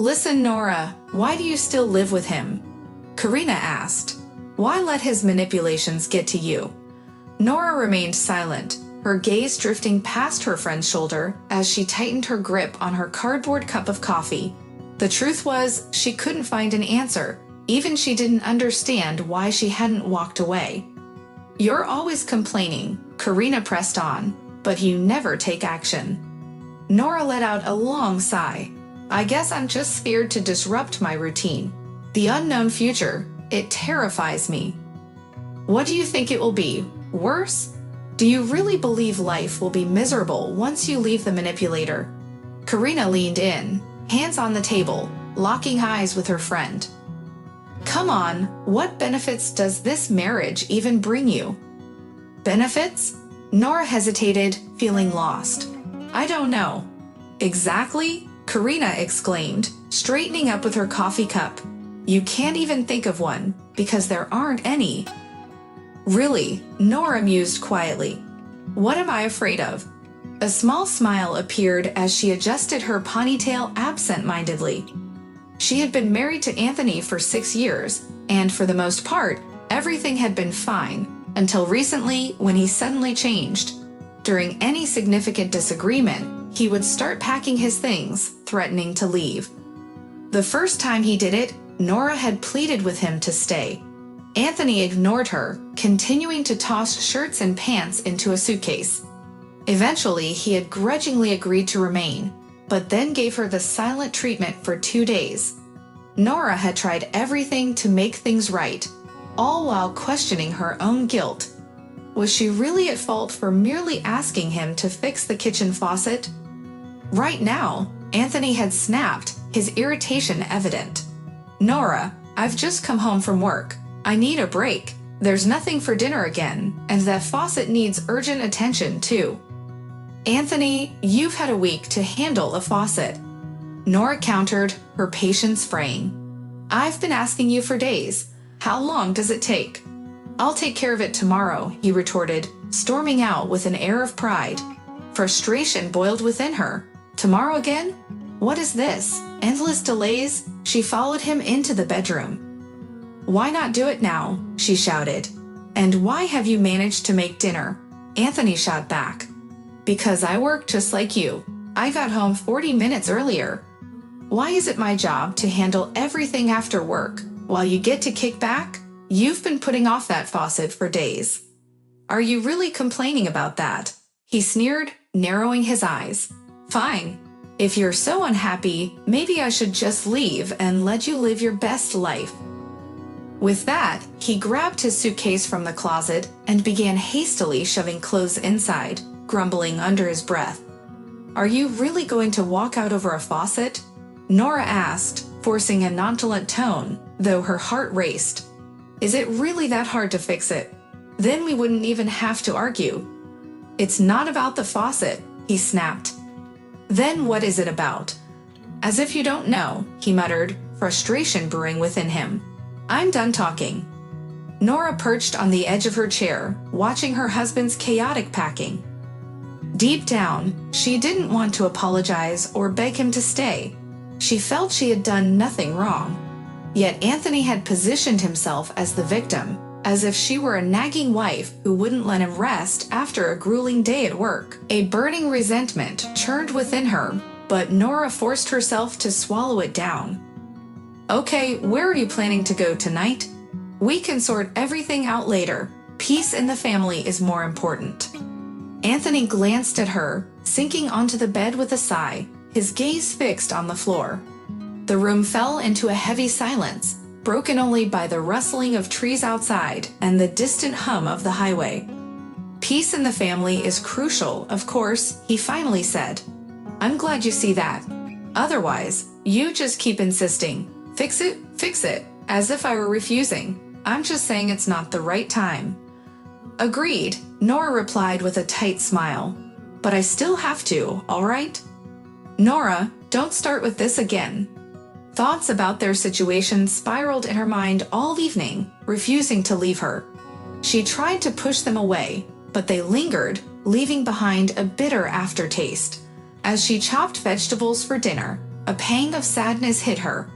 Listen, Nora, why do you still live with him? Karina asked. Why let his manipulations get to you? Nora remained silent, her gaze drifting past her friend's shoulder as she tightened her grip on her cardboard cup of coffee. The truth was, she couldn't find an answer. Even she didn't understand why she hadn't walked away. You're always complaining, Karina pressed on, but you never take action. Nora let out a long sigh. I guess I'm just feared to disrupt my routine. The unknown future, it terrifies me. What do you think it will be? Worse? Do you really believe life will be miserable once you leave the manipulator? Karina leaned in, hands on the table, locking eyes with her friend. Come on, what benefits does this marriage even bring you? Benefits? Nora hesitated, feeling lost. I don't know. Exactly? Karina exclaimed, straightening up with her coffee cup. You can't even think of one, because there aren't any. Really? Nora mused quietly. What am I afraid of? A small smile appeared as she adjusted her ponytail absent-mindedly. She had been married to Anthony for 6 years, and for the most part, everything had been fine, until recently when he suddenly changed. During any significant disagreement, he would start packing his things, threatening to leave. The first time he did it, Nora had pleaded with him to stay. Anthony ignored her, continuing to toss shirts and pants into a suitcase. Eventually, he had grudgingly agreed to remain, but then gave her the silent treatment for 2 days. Nora had tried everything to make things right, all while questioning her own guilt. Was she really at fault for merely asking him to fix the kitchen faucet? Right now, Anthony had snapped, his irritation evident. Nora, I've just come home from work. I need a break. There's nothing for dinner again, and that faucet needs urgent attention too. Anthony, you've had a week to handle a faucet. Nora countered, her patience fraying. I've been asking you for days. How long does it take? I'll take care of it tomorrow, he retorted, storming out with an air of pride. Frustration boiled within her. Tomorrow again? What is this? Endless delays? She followed him into the bedroom. Why not do it now? She shouted. And why have you managed to make dinner? Anthony shot back. Because I work just like you. I got home 40 minutes earlier. Why is it my job to handle everything after work, while you get to kick back? You've been putting off that faucet for days. Are you really complaining about that? He sneered, narrowing his eyes. Fine. If you're so unhappy, maybe I should just leave and let you live your best life. With that, he grabbed his suitcase from the closet and began hastily shoving clothes inside, grumbling under his breath. Are you really going to walk out over a faucet? Nora asked, forcing a nonchalant tone, though her heart raced. Is it really that hard to fix it? Then we wouldn't even have to argue. It's not about the faucet, he snapped. Then what is it about? As if you don't know, he muttered, frustration brewing within him. I'm done talking. Nora perched on the edge of her chair, watching her husband's chaotic packing. Deep down, she didn't want to apologize or beg him to stay. She felt she had done nothing wrong. Yet Anthony had positioned himself as the victim, as if she were a nagging wife who wouldn't let him rest after a grueling day at work. A burning resentment churned within her, but Nora forced herself to swallow it down. Okay, where are you planning to go tonight? We can sort everything out later. Peace in the family is more important. Anthony glanced at her, sinking onto the bed with a sigh, his gaze fixed on the floor. The room fell into a heavy silence, broken only by the rustling of trees outside and the distant hum of the highway. Peace in the family is crucial, of course, he finally said. I'm glad you see that. Otherwise, you just keep insisting. Fix it, as if I were refusing. I'm just saying it's not the right time. Agreed, Nora replied with a tight smile. But I still have to, all right? Nora, don't start with this again. Thoughts about their situation spiraled in her mind all evening, refusing to leave her. She tried to push them away, but they lingered, leaving behind a bitter aftertaste. As she chopped vegetables for dinner, A pang of sadness hit her.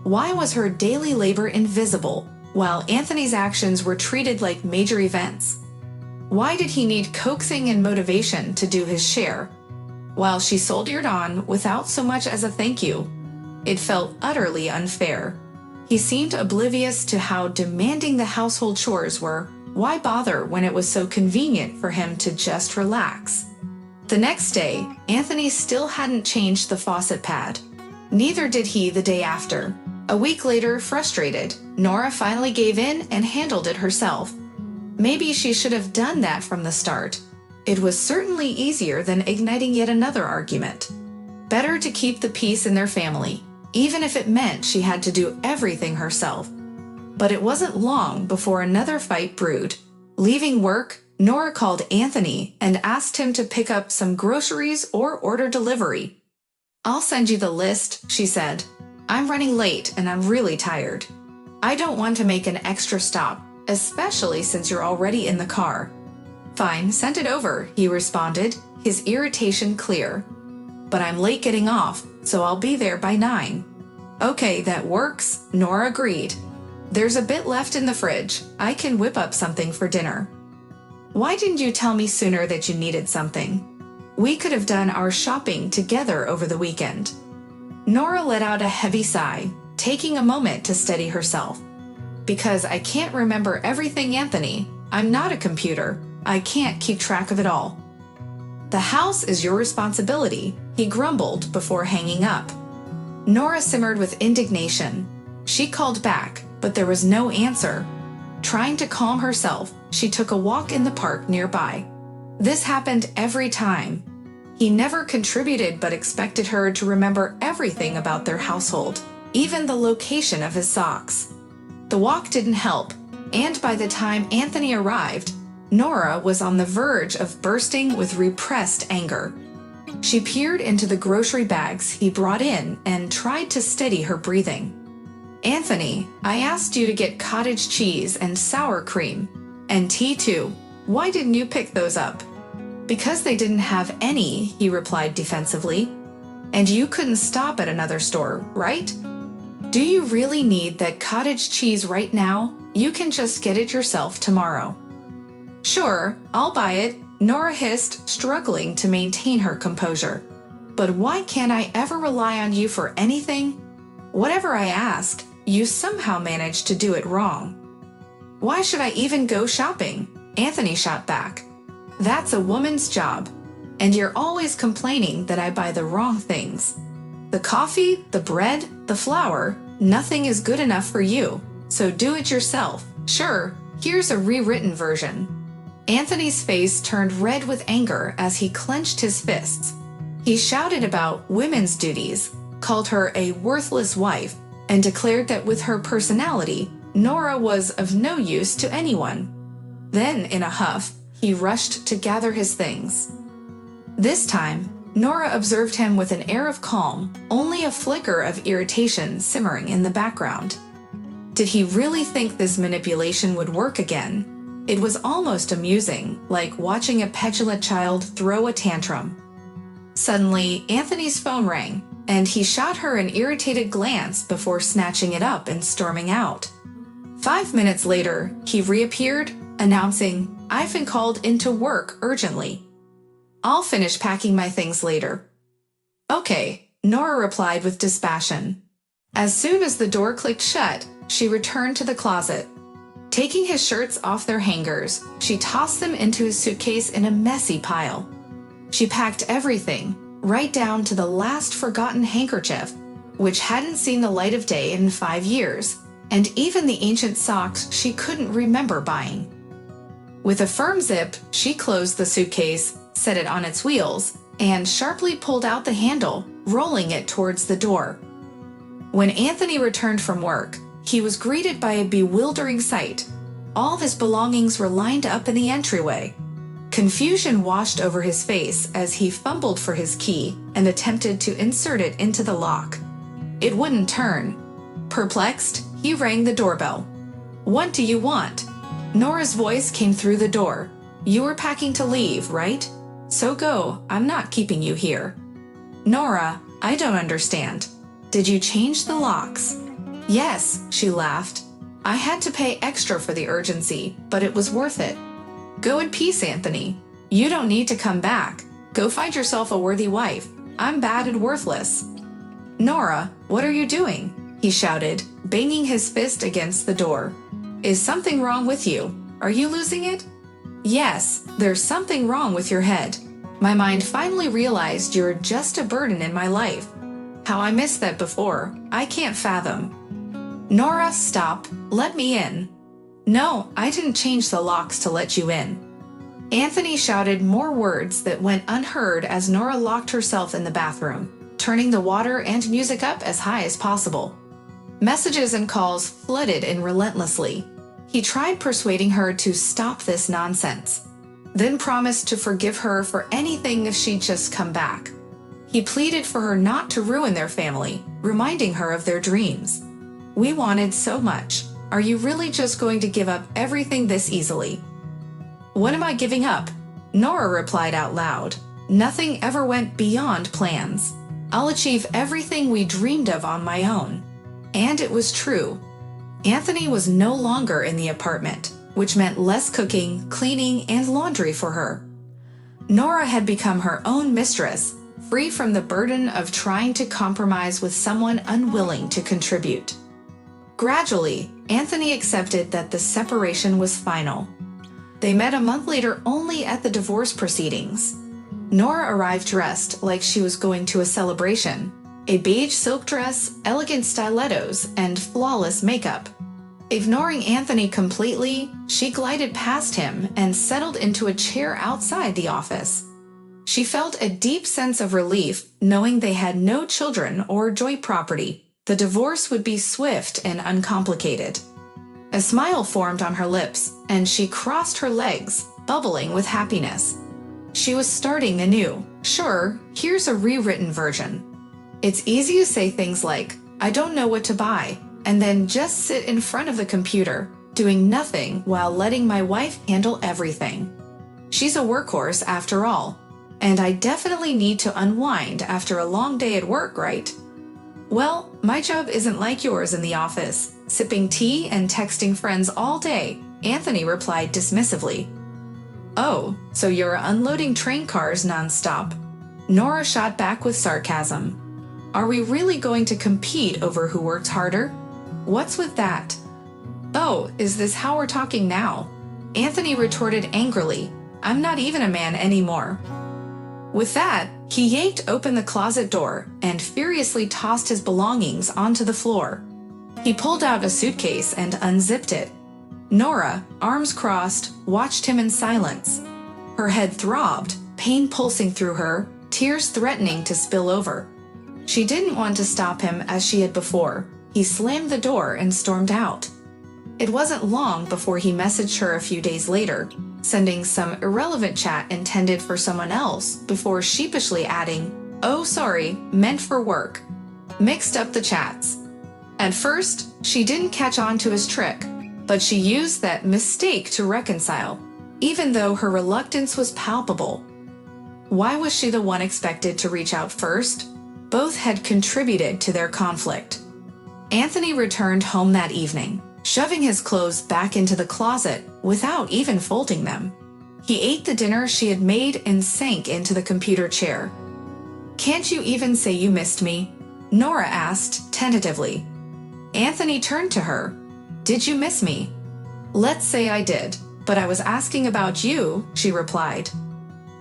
Why was her daily labor invisible, while Anthony's actions were treated like major events? Why did he need coaxing and motivation to do his share, while she soldiered on without so much as a thank you? It felt utterly unfair. He seemed oblivious to how demanding the household chores were. Why bother when it was so convenient for him to just relax? The next day, Anthony still hadn't changed the faucet pad. Neither did he the day after. A week later, frustrated, Nora finally gave in and handled it herself. Maybe she should have done that from the start. It was certainly easier than igniting yet another argument. Better to keep the peace in their family, even if it meant she had to do everything herself. But it wasn't long before another fight brewed. Leaving work, Nora called Anthony and asked him to pick up some groceries or order delivery. "I'll send you the list," she said. "I'm running late and I'm really tired. I don't want to make an extra stop, especially since you're already in the car." "Fine, send it over," he responded, his irritation clear. "But I'm late getting off, so I'll be there by 9. "Okay, that works," Nora agreed. "There's a bit left in the fridge. I can whip up something for dinner." "Why didn't you tell me sooner that you needed something? We could have done our shopping together over the weekend." Nora let out a heavy sigh, taking a moment to steady herself. "Because I can't remember everything, Anthony. I'm not a computer. I can't keep track of it all." "The house is your responsibility," he grumbled before hanging up. Nora simmered with indignation. She called back, but there was no answer. Trying to calm herself, she took a walk in the park nearby. This happened every time. He never contributed but expected her to remember everything about their household, even the location of his socks. The walk didn't help, and by the time Anthony arrived, Nora was on the verge of bursting with repressed anger. She peered into the grocery bags he brought in and tried to steady her breathing. "Anthony, I asked you to get cottage cheese and sour cream, and tea too. Why didn't you pick those up?" "Because they didn't have any," he replied defensively. "And you couldn't stop at another store, right? Do you really need that cottage cheese right now? You can just get it yourself tomorrow." "Sure, I'll buy it," Nora hissed, struggling to maintain her composure. "But why can't I ever rely on you for anything? Whatever I ask, you somehow manage to do it wrong." "Why should I even go shopping?" Anthony shot back. "That's a woman's job. And you're always complaining that I buy the wrong things. The coffee, the bread, the flour, nothing is good enough for you, so do it yourself. Sure, here's a rewritten version." Anthony's face turned red with anger as he clenched his fists. He shouted about women's duties, called her a worthless wife, and declared that with her personality, Nora was of no use to anyone. Then, in a huff, he rushed to gather his things. This time, Nora observed him with an air of calm, only a flicker of irritation simmering in the background. Did he really think this manipulation would work again? It was almost amusing, like watching a petulant child throw a tantrum. Suddenly, Anthony's phone rang, and he shot her an irritated glance before snatching it up and storming out. 5 minutes later, he reappeared, announcing, "I've been called into work urgently. I'll finish packing my things later." "Okay," Nora replied with dispassion. As soon as the door clicked shut, she returned to the closet. Taking his shirts off their hangers, she tossed them into his suitcase in a messy pile. She packed everything, right down to the last forgotten handkerchief, which hadn't seen the light of day in 5 years, and even the ancient socks she couldn't remember buying. With a firm zip, she closed the suitcase, set it on its wheels, and sharply pulled out the handle, rolling it towards the door. When Anthony returned from work, he was greeted by a bewildering sight. All of his belongings were lined up in the entryway. Confusion washed over his face as he fumbled for his key and attempted to insert it into the lock. It wouldn't turn. Perplexed, he rang the doorbell. "What do you want?" Nora's voice came through the door. "You were packing to leave, right? So go, I'm not keeping you here." "Nora, I don't understand. Did you change the locks? Yes, she laughed. I had to pay extra for the urgency, but it was worth it. Go in peace, Anthony. You don't need to come back. Go find yourself a worthy wife. I'm bad and worthless. Nora, what are you doing? He shouted, banging his fist against the door. Is something wrong with you? Are you losing it? Yes, there's something wrong with your head. My mind finally realized you're just a burden in my life. How I missed that before, I can't fathom. Nora, stop. Let me in. No, I didn't change the locks to let you in. Anthony shouted more words that went unheard as Nora locked herself in the bathroom, turning the water and music up as high as possible. Messages and calls flooded in relentlessly. He tried persuading her to stop this nonsense, then promised to forgive her for anything if she'd just come back. He pleaded for her not to ruin their family, reminding her of their dreams. We wanted so much. Are you really just going to give up everything this easily? What am I giving up? Nora replied out loud. Nothing ever went beyond plans. I'll achieve everything we dreamed of on my own. And it was true. Anthony was no longer in the apartment, which meant less cooking, cleaning, and laundry for her. Nora had become her own mistress, free from the burden of trying to compromise with someone unwilling to contribute. Gradually, Anthony accepted that the separation was final. They met a month later only at the divorce proceedings. Nora arrived dressed like she was going to a celebration. A beige silk dress, elegant stilettos, and flawless makeup. Ignoring Anthony completely, she glided past him and settled into a chair outside the office. She felt a deep sense of relief knowing they had no children or joint property. The divorce would be swift and uncomplicated. A smile formed on her lips, and she crossed her legs, bubbling with happiness. She was starting anew. Sure, here's a rewritten version. It's easy to say things like, I don't know what to buy, and then just sit in front of the computer, doing nothing while letting my wife handle everything. She's a workhorse after all, and I definitely need to unwind after a long day at work, right? Well, my job isn't like yours in the office, sipping tea and texting friends all day, Anthony replied dismissively. Oh, so you're unloading train cars nonstop. Nora shot back with sarcasm. Are we really going to compete over who works harder? What's with that? Oh, is this how we're talking now? Anthony retorted angrily. I'm not even a man anymore. With that, he yanked open the closet door and furiously tossed his belongings onto the floor. He pulled out a suitcase and unzipped it. Nora, arms crossed, watched him in silence. Her head throbbed, pain pulsing through her, tears threatening to spill over. She didn't want to stop him as she had before. He slammed the door and stormed out. It wasn't long before he messaged her a few days later, sending some irrelevant chat intended for someone else before sheepishly adding, "Oh, sorry, meant for work." Mixed up the chats. At first, she didn't catch on to his trick, but she used that mistake to reconcile, even though her reluctance was palpable. Why was she the one expected to reach out first? Both had contributed to their conflict. Anthony returned home that evening, shoving his clothes back into the closet without even folding them. He ate the dinner she had made and sank into the computer chair. Can't you even say you missed me? Nora asked tentatively. Anthony turned to her. Did you miss me? Let's say I did, but I was asking about you, she replied.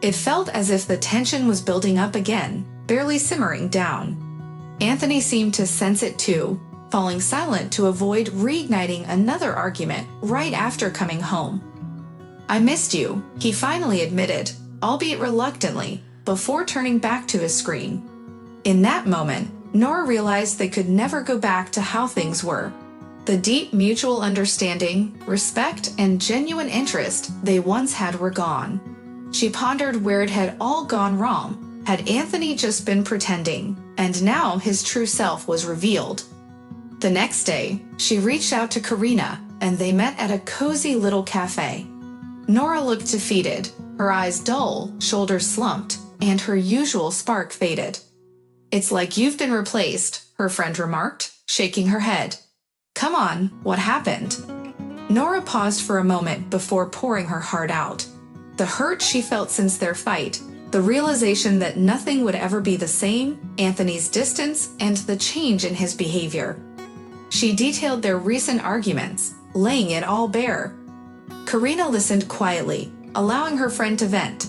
It felt as if the tension was building up again, barely simmering down. Anthony seemed to sense it too, falling silent to avoid reigniting another argument right after coming home. I missed you, he finally admitted, albeit reluctantly, before turning back to his screen. In that moment, Nora realized they could never go back to how things were. The deep mutual understanding, respect, and genuine interest they once had were gone. She pondered where it had all gone wrong. Had Anthony just been pretending, and now his true self was revealed? The next day, she reached out to Karina, and they met at a cozy little cafe. Nora looked defeated, her eyes dull, shoulders slumped, and her usual spark faded. It's like you've been replaced, her friend remarked, shaking her head. Come on, what happened? Nora paused for a moment before pouring her heart out. The hurt she felt since their fight, the realization that nothing would ever be the same, Anthony's distance, and the change in his behavior. She detailed their recent arguments, laying it all bare. Karina listened quietly, allowing her friend to vent.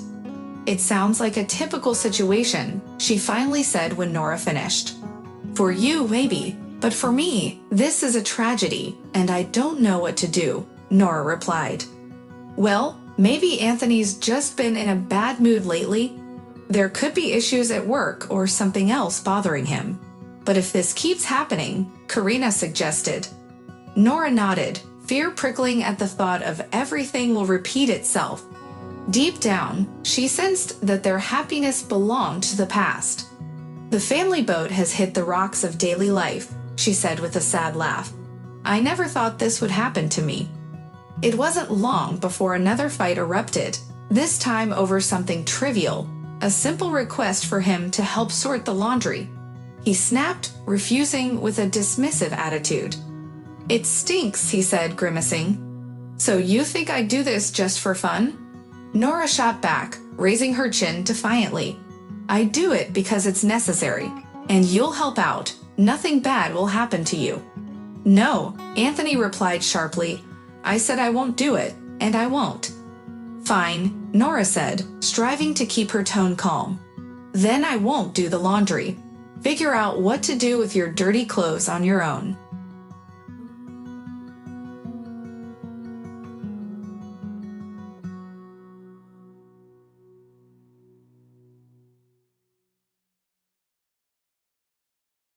It sounds like a typical situation, she finally said when Nora finished. For you, maybe, but for me, this is a tragedy, and I don't know what to do, Nora replied. Well, maybe Anthony's just been in a bad mood lately. There could be issues at work or something else bothering him. But if this keeps happening, Karina suggested. Nora nodded, fear prickling at the thought of everything will repeat itself. Deep down, she sensed that their happiness belonged to the past. The family boat has hit the rocks of daily life, she said with a sad laugh. I never thought this would happen to me. It wasn't long before another fight erupted, this time over something trivial, a simple request for him to help sort the laundry. He snapped, refusing with a dismissive attitude. It stinks, he said, grimacing. So you think I'd do this just for fun? Nora shot back, raising her chin defiantly. I do it because it's necessary, and you'll help out. Nothing bad will happen to you. No, Anthony replied sharply. I said I won't do it, and I won't. Fine, Nora said, striving to keep her tone calm. Then I won't do the laundry. Figure out what to do with your dirty clothes on your own.